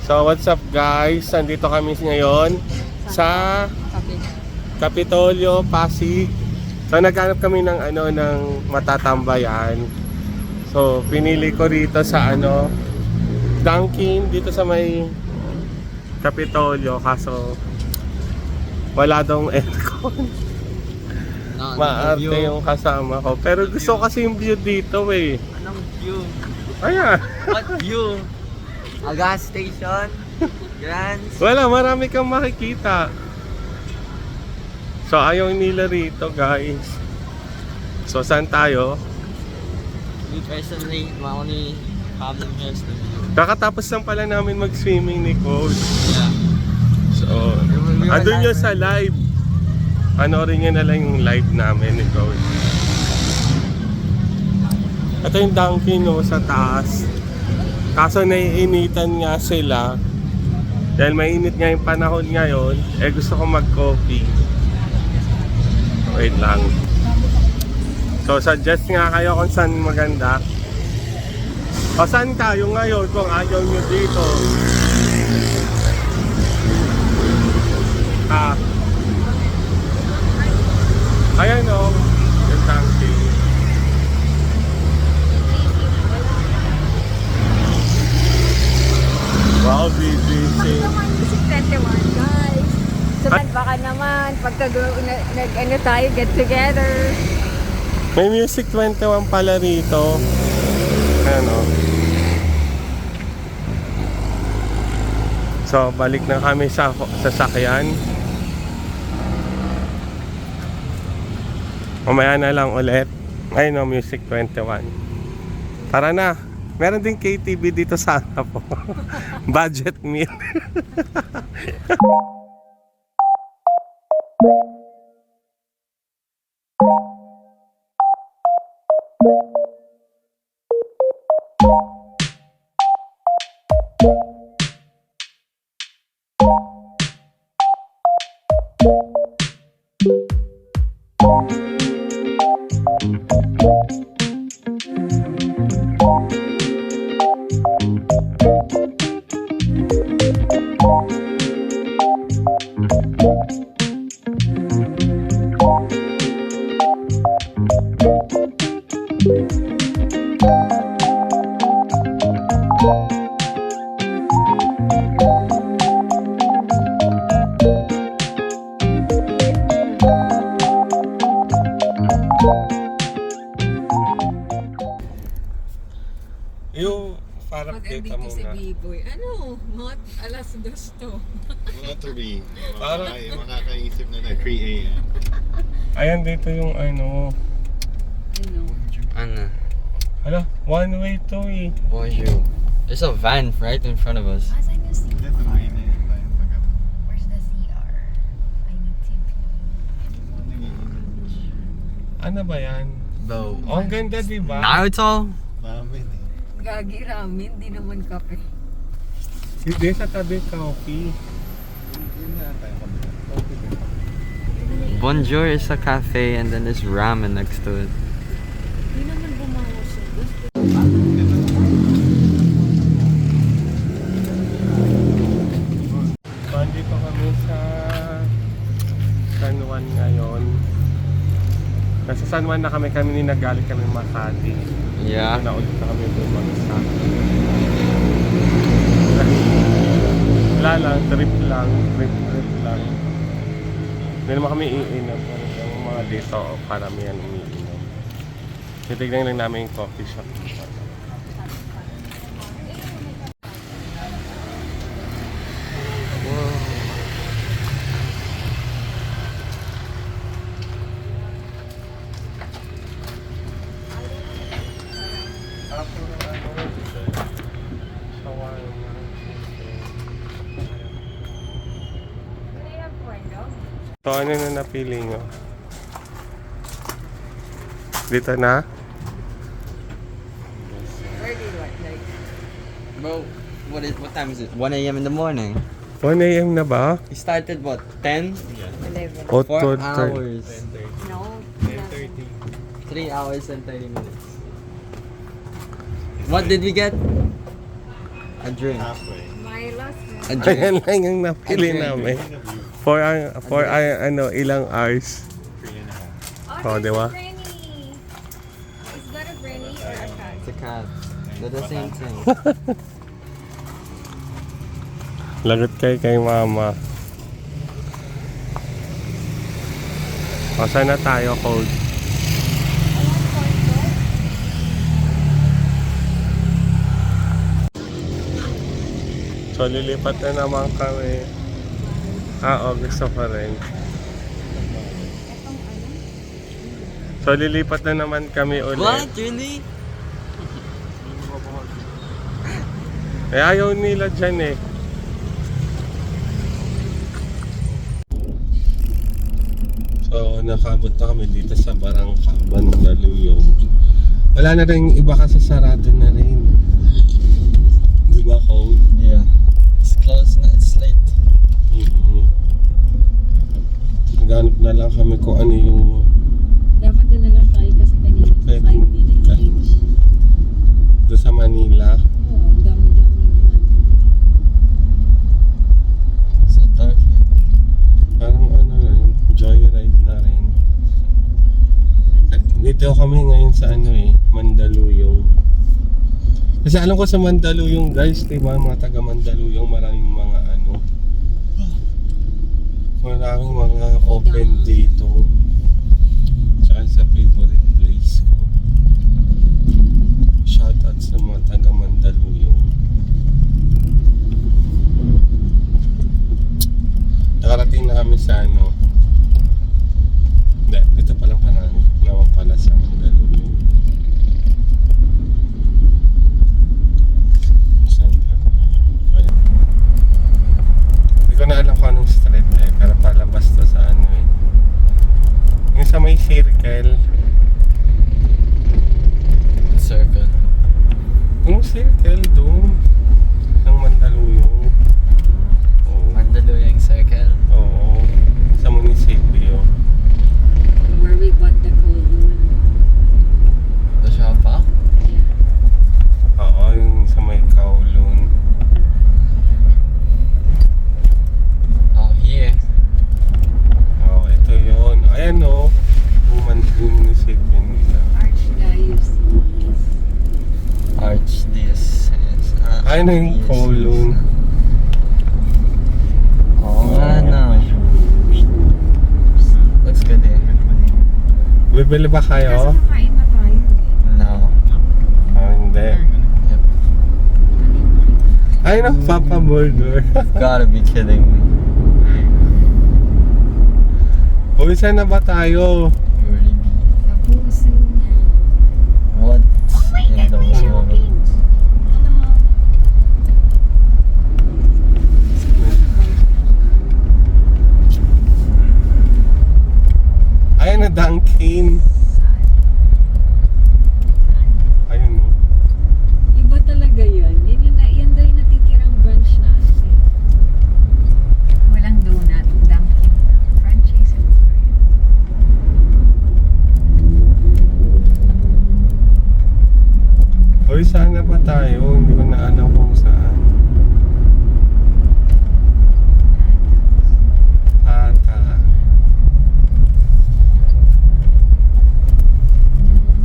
So what's up guys? Nandito kami ngayon sa Kapitolyo, Pasig. So naghanap kami ng ng matatambayan. So pinili ko dito sa Dunkin dito sa may Kapitolyo, kaso wala daw aircon. Maarte yung kasama ko. Pero gusto ko kasi yung view dito eh. Anong view? Ayan. What view? A gas station? Grand? Wala, marami kang makikita. So ayaw nila rito guys. So saan tayo? We personally, my only problem here is the view. Kakatapos lang pala namin mag-swimming ni Coach. Yeah. So, andun yun sa live. Panoorin nyo na lang yung live namin ni Coach. Ito yung Dunkin sa taas. Kaso naiinitan nga sila. Dahil mainit nga yung panahon ngayon, gusto ko mag-coffee. Wait lang. So, suggest nga kayo kung saan maganda. O saan tayo ngayon kung ayaw nyo dito? Ayan o, yung Dunkin. Wow, busy. Music 21 guys. Saban baka naman nag tayo get together. May Music 21 pala rito. Ano? So, balik na kami sa sasakyan. Mamaya na lang ulit. Ayun Music 21. Tara na. Meron din KTV dito sa po. Budget meal. Yung parang kita Mag-andito si muna. B-boy. Ano? Mga alas 2 to. Mga 3. Parang- Makakaisip na 3 a.m. Ayan dito yung Ano? Anna, Hala, one way to eh. bonjour. There's a van right in front of us. Asan yung CR? Hindi, tuloy na yun tayo pag Where's the CR? I need to Ano ba yan? Though. Oh, ang ganda diba? Naruto? Ramen eh. Gagi ramen, di naman kape. Hindi sa tabi coffee. Yun na tayo kabila. Okay din. Bonjour is a cafe and then there's ramen next to it. Di naman bumawas siya. So, andito kami sa San Juan ngayon. Nasa San Juan na kami nagalit kami Makati. Yeah. Naulit na kami bumagsak. Wala lang, trip lang. Hindi naman kami iinom. Yung mga dito, paramihan umiinom. Titignan lang namin yung coffee shop. So ano na napili nyo? Dito na? Where do you like? Bro, what time is it? 1 a.m. in the morning. 1 a.m. na ba? We started what? 10? 11. 4 4 hours. No. 3 hours and 30 minutes. What did we get? A drink. Halfway. My last A drink. Ayan lang yung napili Okay. namin. For ilang hours. 3.5. Oh, di ba? Is that a granny or a cat? It's a cat. They're the same thing. Lagot kay mama. O, saan na tayo, Cold? So, lilipat na naman kami. Gusto pa rin. So, lilipat na naman kami ulit. What? Really? Eh, ayaw nila dyan eh. So, nakabot na kami dito sa Barangka, Mandaluyong. Wala na rin iba kasi sarado na rin. Di ba, Cole? Yeah. It's close na. It's late. Naghanap na lang kami kung ano yung Dapat doon na lang tayo kasi kanina sa Pwede. side nila yung beach. doon sa Manila. Oo, ang dami-dami naman. So dark here. Parang ano rin, joyride na rin. Dito kami ngayon sa Mandaluyong. Kasi alam ko sa Mandaluyong guys, diba, mga taga Mandaluyong, maraming mga maraming mga open dito. Tsaka sa favorite place ko. Shoutout sa mga taga Mandaluyong. Nakarating na kami sa Hindi, dito pa lang naman pala sa Mandaluyong. Saan ba? Ayan. Hindi ko na alam kung anong street pero palabas to sa yung sa may circle. Circle. Yung circle doon ng Mandaluyong. Oo. Mandaluyong Circle. Oo. Sa munisipyo. Where we bought the cold. The shop. Yeah. Oo, yung sa may Kowloon. Oh, here. Oo, ito yun. Ayan o. Yung munisipyo nila. Archdiocese. Archdiocese. Ayan na yung Kowloon. Oh, no. Looks good here. Bibili ba kayo? Kain na tayo. No. Hindi. Yep. Ay, no, Papa Burger. Gotta be kidding me. Uy, saan na ba tayo? Really be. Sa puso na. What in the world? Ayan na, Dunkin. Ayun o. Iba talaga yan. Yan daw yung natitirang branch na. Walang donut. Dunkin. Franchise and fries. Uy, saan na ba tayo? Hindi ko na alam kung saan. Ata.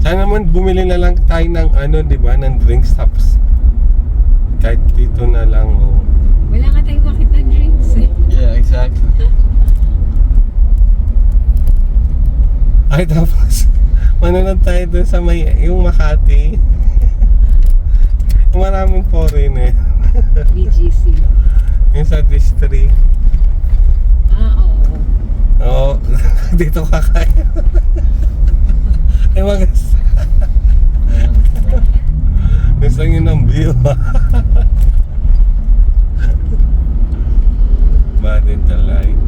Sana naman bumili na lang tayo ng di ba, ng drink stops. Kahit dito na lang Wala nga tayong makita drinks eh. Yeah, exactly. Ay, tapos manonood tayo doon sa may, yung Makati. Yung maraming foreigner. BGC. Yung sa district. Oo. Oo, dito kakain. Ay, magas. Gusto nyo ng view. Bad in the light.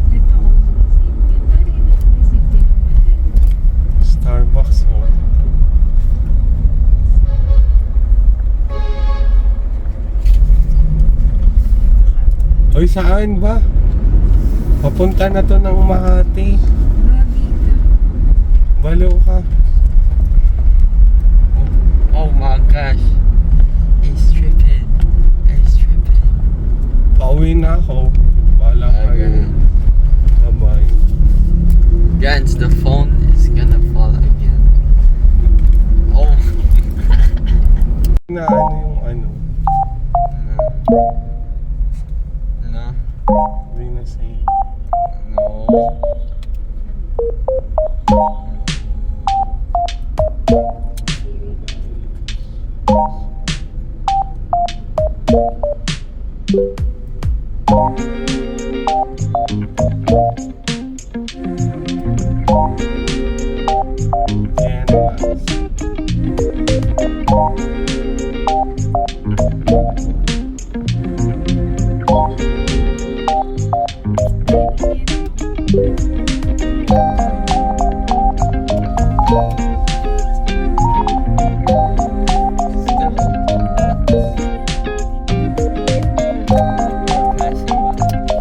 Ito ang munisipyo. Tari na munisipyo ng Mandaluyong. Starbucks, oh. Uy, saan ba? Papunta na to ng Makati. Grabe ka. Baliw ka. Oh my gosh. It's tripping. It's tripping. minutes, the phone is gonna fall again. Oh. Na ano yung ano? No. Hindi na save. No.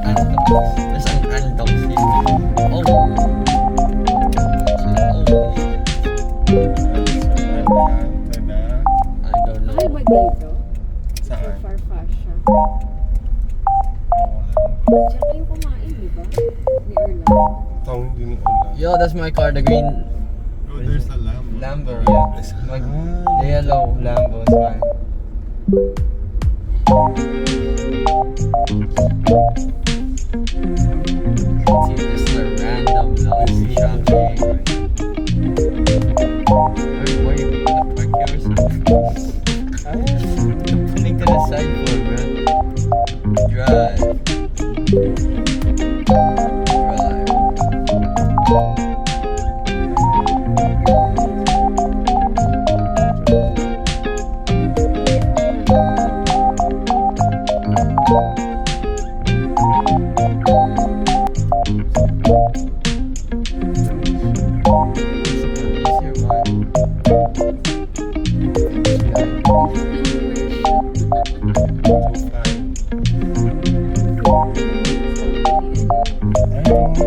Canvas. There's an undock here. Oh. I don't know. Ay ba dito? Saan? Farfasha. Siya kayo kumain, di ba? Ni Orlando. Tawag hindi ni Ola. Yo, that's my car, the green Oh, there's a Lambo. Lambo. Yeah. My, the yellow Lambo is mine. See, just a random lousy shopping. Where you gonna park yours? Pulling to the side for, bro. Drive.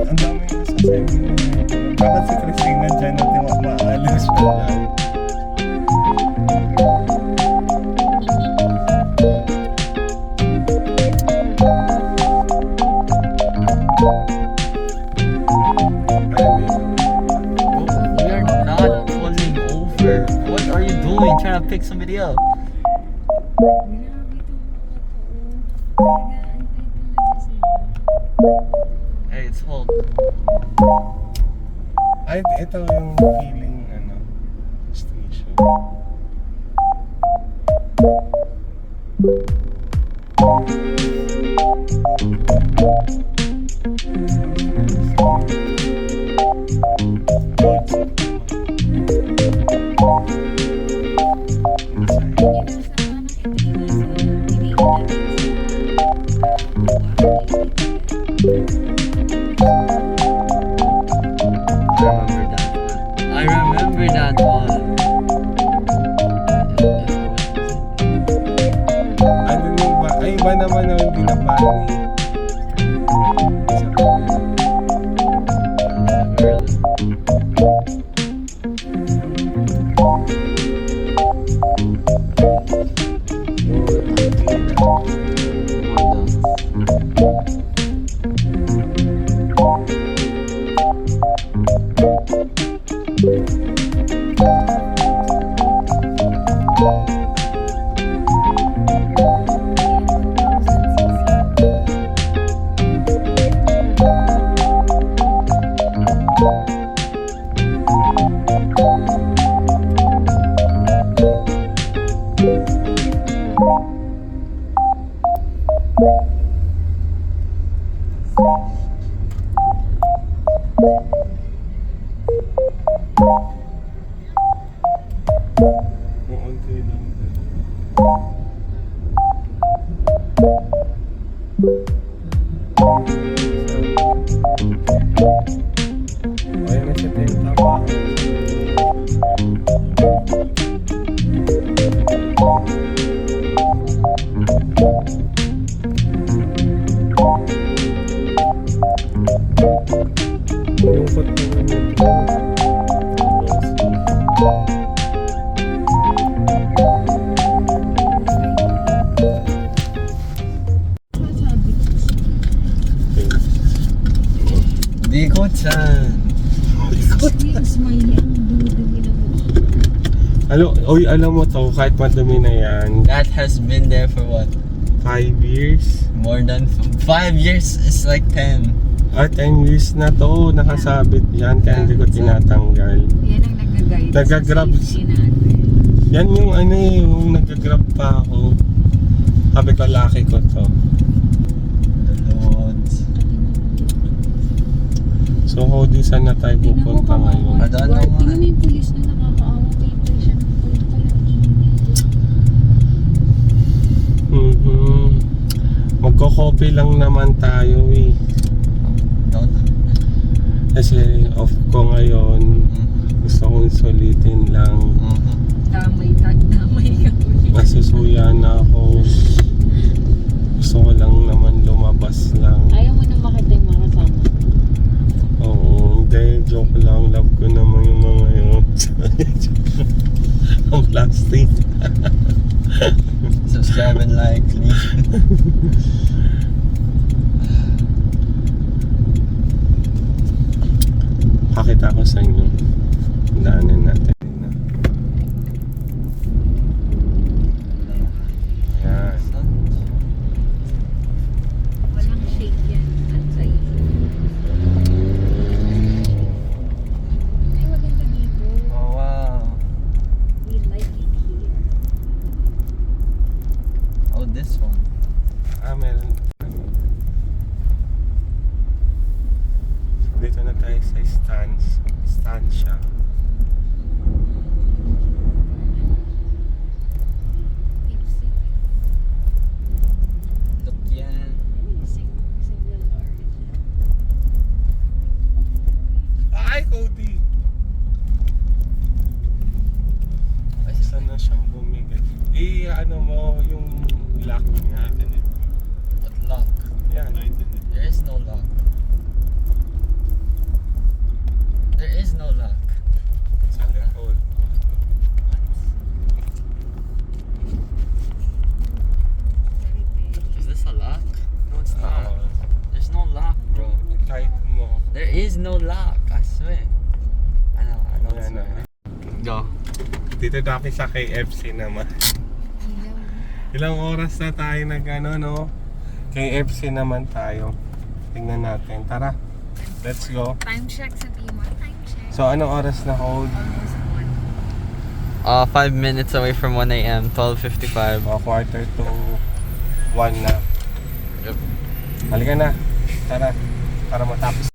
Ang dami yung nasasabi mo. Bakit si Christina dyan at yung maalis pa dyan? We are not pulling over. What are you doing? Trying to pick somebody up? Grabe itong mga to. Nag-aantay talaga sila. Hey, it's hold. Ay, ito yung feeling, ano, station. I remember that one. Ano yung ba? Ay, iba naman na hindi na bani. Unti lang. Ay, nasa tenta pa. Lungkot naman ito. Biko-chan. Alam mo to, kahit madumi na yan, That has been there for what? 5 years? More than 5 years is like 10. 10 years na to, nakasabit yan, kaya hindi ko tinatanggal. Yan ang nag-guide Nagagrab. sa safety natin. Yan yung yung nag-grab pa ako. Sabi ko, laki ko to. The Lords. So, Cody, saan na tayo pupunta ngayon? I don't know why. Tingnan mo yung pulis na nakakaawa kayo pa siya ng Magko-copy lang naman tayo eh. Don't. Kasi off ko ngayon. Gusto kong sulitin lang. damay kami. Nasusuya na ako. Gusto ko lang naman lumabas lang. Ayaw mo na makita yung mga kasama. Oo, hindi. Joke lang. Love ko naman yung mga yun. Ang plastic. Subscribe and like, please. Pakita ko sa inyo. Daanan natin. Yan. Walang shake yan. At sa iyo. Ay, maganda dito. Oh wow. We like it here. Oh, this one. Meron. Dito na tayo sa stansya. Look yan. Single origin. Ay, Cody! Ay, Saan na siyang bumigay? Ano mo, yung lock niya. what lock? Yan. There is no lock. There is no lock. Sa likod. Is this a lock? No, it's not. There's no lock, bro. Type mo. There is no lock. I swear. I don't Yan na. swear. Go. Dito tayo sa KFC naman. Ilang oras na tayo no? KFC naman tayo. Tingnan natin. Tara. Let's go. Time check sa Timor. Time check. So, anong oras na, Code? Almost 5 1. minutes away from 1 a.m. 12:55. Quarter to 1 na. Yep. Halika na. Tara. Para matapos.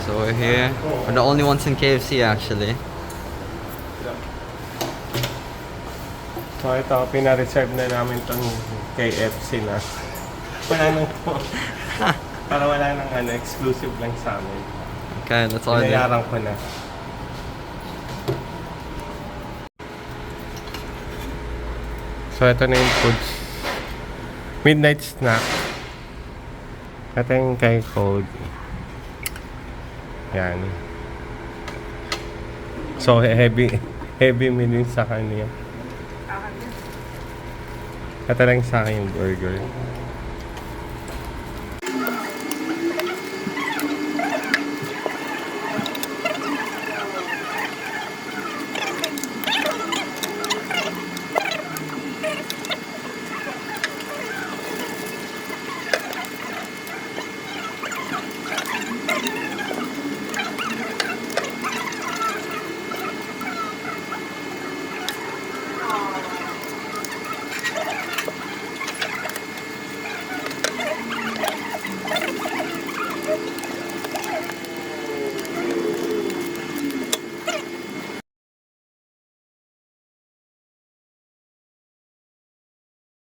So we're here. We're the only ones in KFC actually. So, ito. Pina-reserve na namin tong KFC na. Wala nang para wala nang exclusive lang sa amin. Okay, let's order. Pinayaran ko na. So, ito na yung foods. Midnight snack. Ito yung kay Code. Yan. So, heavy meal yung sa kanya. Ito lang sa akin yung burger.